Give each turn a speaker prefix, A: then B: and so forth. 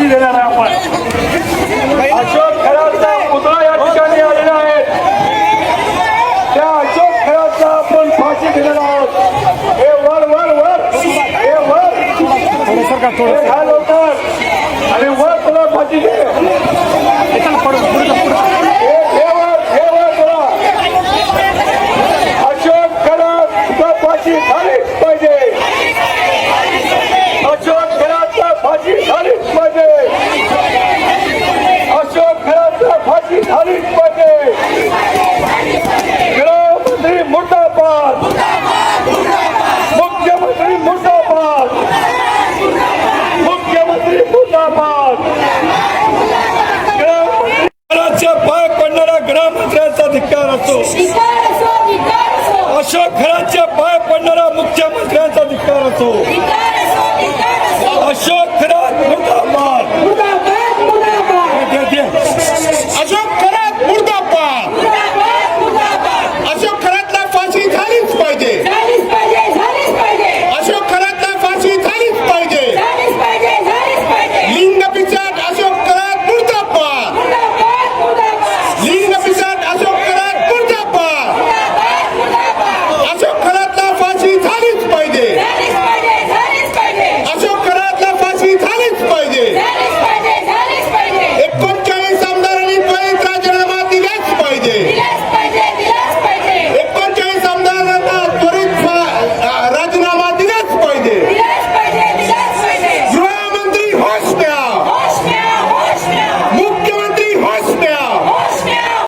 A: देणार आहे आपण। अशोक खरातचा पुतळा या ठिकाणी आलेला आहे, त्या अशोक खरातचा आपण फाशी देणार आहोत। हे वर वर वर हे वर हे घ्या लवकर आणि वर तुला फाशी दे। अशोक खरात तुला फाशी झालीच पाहिजे, अशोक खरातला फाशी झालीच पाहिजे, अशोक खरातला फाशी झालीच पाहिजे। गृहमंत्री मुर्दाबाद, मुख्यमंत्री मुर्दाबाद, मुख्यमंत्री मुर्दाबाद। गृहमंत्र्याच्या पाय पडणाऱ्या गृहमंत्र्यांचा धिक्कार असतो, अशोक खरातच्या पाय पडणाऱ्या मुख्यमंत्र्यांचा धिक्कार असतो।